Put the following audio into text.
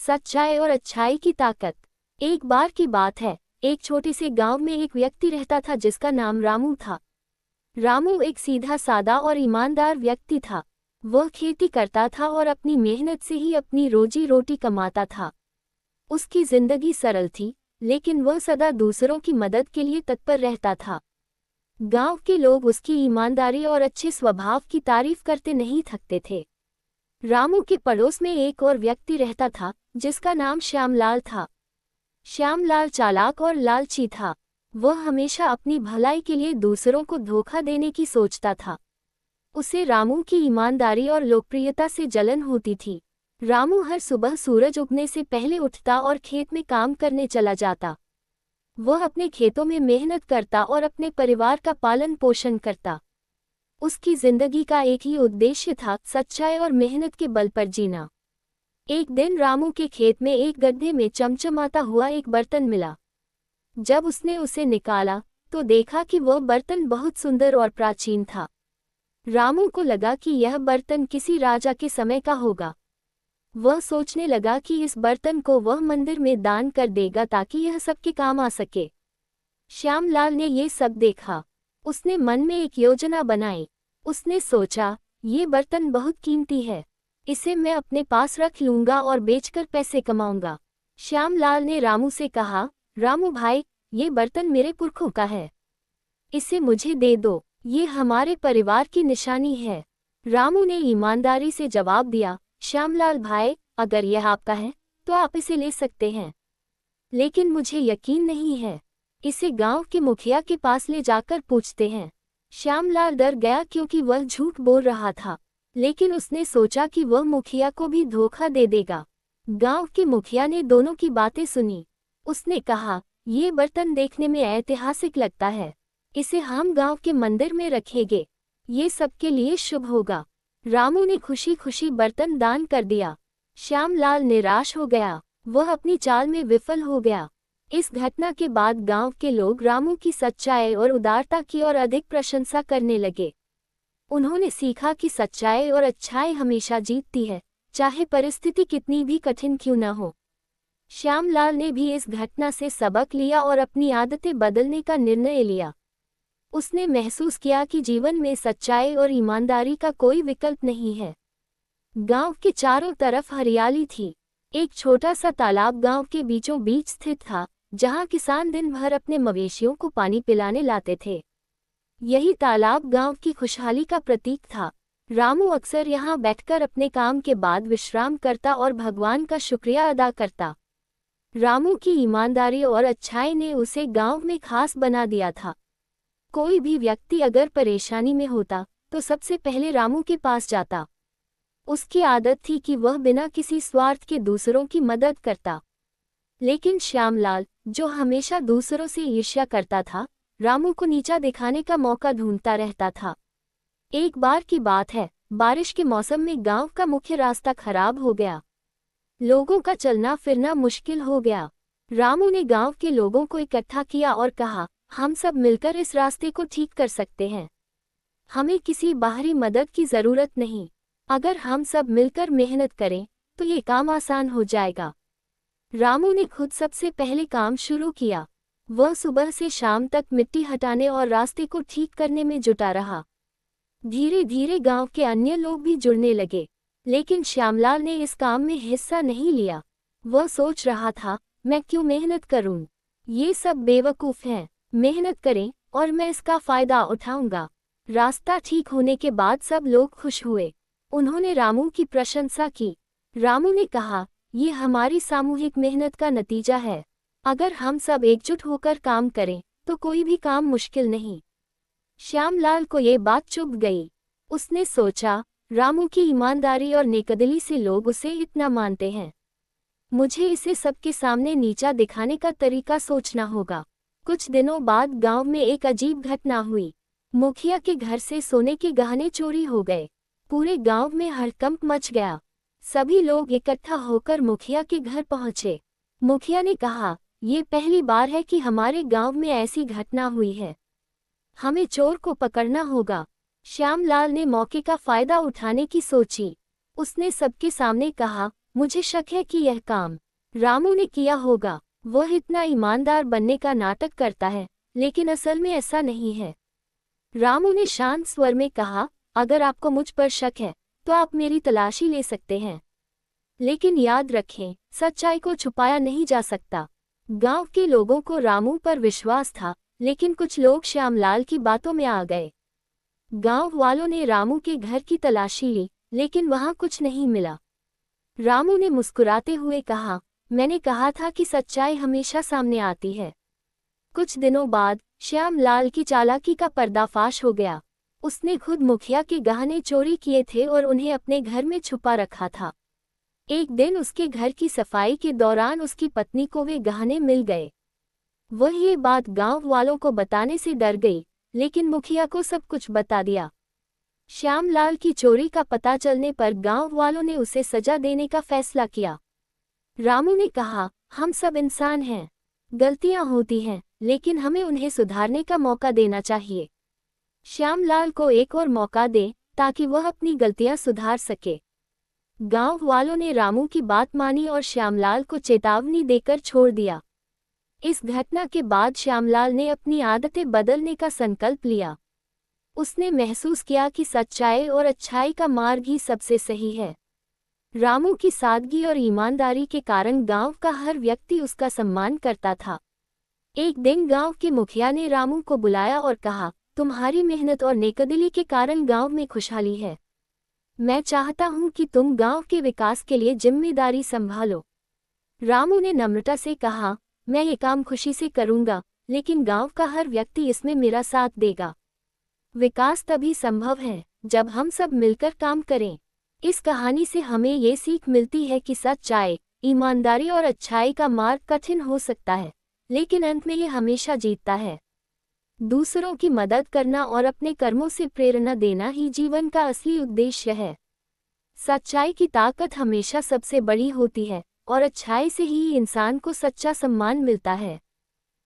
सच्चाई और अच्छाई की ताकत। एक बार की बात है, एक छोटे से गांव में एक व्यक्ति रहता था जिसका नाम रामू था। रामू एक सीधा सादा और ईमानदार व्यक्ति था। वह खेती करता था और अपनी मेहनत से ही अपनी रोजी रोटी कमाता था। उसकी जिंदगी सरल थी, लेकिन वह सदा दूसरों की मदद के लिए तत्पर रहता था। गांव के लोग उसकी ईमानदारी और अच्छे स्वभाव की तारीफ करते नहीं थकते थे। रामू के पड़ोस में एक और व्यक्ति रहता था जिसका नाम श्यामलाल था। श्यामलाल चालाक और लालची था। वह हमेशा अपनी भलाई के लिए दूसरों को धोखा देने की सोचता था। उसे रामू की ईमानदारी और लोकप्रियता से जलन होती थी। रामू हर सुबह सूरज उगने से पहले उठता और खेत में काम करने चला जाता। वह अपने खेतों में मेहनत करता और अपने परिवार का पालन पोषण करता। उसकी जिंदगी का एक ही उद्देश्य था, सच्चाई और मेहनत के बल पर जीना। एक दिन रामू के खेत में एक गड्ढे में चमचमाता हुआ एक बर्तन मिला। जब उसने उसे निकाला तो देखा कि वह बर्तन बहुत सुंदर और प्राचीन था। रामू को लगा कि यह बर्तन किसी राजा के समय का होगा। वह सोचने लगा कि इस बर्तन को वह मंदिर में दान कर देगा ताकि यह सबके काम आ सके। श्यामलाल ने ये सब देखा। उसने मन में एक योजना बनाई। उसने सोचा, ये बर्तन बहुत कीमती है, इसे मैं अपने पास रख लूंगा और बेचकर पैसे कमाऊंगा। श्यामलाल ने रामू से कहा, रामू भाई, ये बर्तन मेरे पुरखों का है, इसे मुझे दे दो, ये हमारे परिवार की निशानी है। रामू ने ईमानदारी से जवाब दिया, श्यामलाल भाई, अगर यह आपका है तो आप इसे ले सकते हैं, लेकिन मुझे यकीन नहीं है। इसे गांव के मुखिया के पास ले जाकर पूछते हैं। श्यामलाल डर गया क्योंकि वह झूठ बोल रहा था, लेकिन उसने सोचा कि वह मुखिया को भी धोखा दे देगा। गांव के मुखिया ने दोनों की बातें सुनी। उसने कहा, ये बर्तन देखने में ऐतिहासिक लगता है, इसे हम गांव के मंदिर में रखेंगे, ये सबके लिए शुभ होगा। रामू ने खुशी खुशी बर्तन दान कर दिया। श्यामलाल निराश हो गया, वह अपनी चाल में विफल हो गया। इस घटना के बाद गांव के लोग रामू की सच्चाई और उदारता की और अधिक प्रशंसा करने लगे। उन्होंने सीखा कि सच्चाई और अच्छाई हमेशा जीतती है, चाहे परिस्थिति कितनी भी कठिन क्यों न हो। श्यामलाल ने भी इस घटना से सबक लिया और अपनी आदतें बदलने का निर्णय लिया। उसने महसूस किया कि जीवन में सच्चाई और ईमानदारी का कोई विकल्प नहीं है। गांव के चारों तरफ हरियाली थी। एक छोटा सा तालाब गांव के बीचों बीच स्थित था, जहां किसान दिन भर अपने मवेशियों को पानी पिलाने लाते थे। यही तालाब गांव की खुशहाली का प्रतीक था। रामू अक्सर यहां बैठकर अपने काम के बाद विश्राम करता और भगवान का शुक्रिया अदा करता। रामू की ईमानदारी और अच्छाई ने उसे गांव में खास बना दिया था। कोई भी व्यक्ति अगर परेशानी में होता तो सबसे पहले रामू के पास जाता। उसकी आदत थी कि वह बिना किसी स्वार्थ के दूसरों की मदद करता। लेकिन श्यामलाल, जो हमेशा दूसरों से ईर्ष्या करता था, रामू को नीचा दिखाने का मौका ढूंढता रहता था। एक बार की बात है, बारिश के मौसम में गांव का मुख्य रास्ता खराब हो गया। लोगों का चलना फिरना मुश्किल हो गया। रामू ने गांव के लोगों को इकट्ठा किया और कहा, हम सब मिलकर इस रास्ते को ठीक कर सकते हैं। हमें किसी बाहरी मदद की जरूरत नहीं। अगर हम सब मिलकर मेहनत करें तो ये काम आसान हो जाएगा। रामू ने खुद सबसे पहले काम शुरू किया। वह सुबह से शाम तक मिट्टी हटाने और रास्ते को ठीक करने में जुटा रहा। धीरे धीरे गांव के अन्य लोग भी जुड़ने लगे, लेकिन श्यामलाल ने इस काम में हिस्सा नहीं लिया। वह सोच रहा था, मैं क्यों मेहनत करूं? ये सब बेवकूफ़ हैं। मेहनत करें और मैं इसका फ़ायदा उठाऊंगा। रास्ता ठीक होने के बाद सब लोग खुश हुए। उन्होंने रामू की प्रशंसा की। रामू ने कहा, ये हमारी सामूहिक मेहनत का नतीजा है। अगर हम सब एकजुट होकर काम करें तो कोई भी काम मुश्किल नहीं। श्यामलाल को ये बात चुभ गई। उसने सोचा, रामू की ईमानदारी और नेकदिली से लोग उसे इतना मानते हैं। मुझे इसे सबके सामने नीचा दिखाने का तरीका सोचना होगा। कुछ दिनों बाद गांव में एक अजीब घटना हुई। मुखिया के घर से सोने के गहने चोरी हो गए। पूरे गांव में हड़कंप मच गया। सभी लोग इकट्ठा होकर मुखिया के घर पहुंचे। मुखिया ने कहा, ये पहली बार है कि हमारे गांव में ऐसी घटना हुई है। हमें चोर को पकड़ना होगा। श्यामलाल ने मौके का फायदा उठाने की सोची। उसने सबके सामने कहा, मुझे शक है कि यह काम रामू ने किया होगा। वह इतना ईमानदार बनने का नाटक करता है, लेकिन असल में ऐसा नहीं है। रामू ने शांत स्वर में कहा, अगर आपको मुझ पर शक है तो आप मेरी तलाशी ले सकते हैं, लेकिन याद रखें, सच्चाई को छुपाया नहीं जा सकता। गांव के लोगों को रामू पर विश्वास था, लेकिन कुछ लोग श्यामलाल की बातों में आ गए। गांव वालों ने रामू के घर की तलाशी ली, लेकिन वहां कुछ नहीं मिला। रामू ने मुस्कुराते हुए कहा, मैंने कहा था कि सच्चाई हमेशा सामने आती है। कुछ दिनों बाद श्यामलाल की चालाकी का पर्दाफाश हो गया। उसने खुद मुखिया के गहने चोरी किए थे और उन्हें अपने घर में छुपा रखा था। एक दिन उसके घर की सफाई के दौरान उसकी पत्नी को वे गहने मिल गए। वह ये बात गांव वालों को बताने से डर गई, लेकिन मुखिया को सब कुछ बता दिया। श्यामलाल की चोरी का पता चलने पर गांव वालों ने उसे सजा देने का फैसला किया। रामू ने कहा, हम सब इंसान हैं, गलतियां होती हैं, लेकिन हमें उन्हें सुधारने का मौका देना चाहिए। श्यामलाल को एक और मौका दें ताकि वह अपनी गलतियां सुधार सके। गांव वालों ने रामू की बात मानी और श्यामलाल को चेतावनी देकर छोड़ दिया। इस घटना के बाद श्यामलाल ने अपनी आदतें बदलने का संकल्प लिया। उसने महसूस किया कि सच्चाई और अच्छाई का मार्ग ही सबसे सही है। रामू की सादगी और ईमानदारी के कारण गांव का हर व्यक्ति उसका सम्मान करता था। एक दिन गांव के मुखिया ने रामू को बुलाया और कहा, तुम्हारी मेहनत और नेकदिली के कारण गांव में खुशहाली है। मैं चाहता हूं कि तुम गांव के विकास के लिए जिम्मेदारी संभालो। रामू ने नम्रता से कहा, मैं ये काम खुशी से करूंगा, लेकिन गांव का हर व्यक्ति इसमें मेरा साथ देगा। विकास तभी संभव है जब हम सब मिलकर काम करें। इस कहानी से हमें ये सीख मिलती है कि सच्चाई, ईमानदारी और अच्छाई का मार्ग कठिन हो सकता है, लेकिन अंत में ये हमेशा जीतता है। दूसरों की मदद करना और अपने कर्मों से प्रेरणा देना ही जीवन का असली उद्देश्य है। सच्चाई की ताकत हमेशा सबसे बड़ी होती है और अच्छाई से ही इंसान को सच्चा सम्मान मिलता है।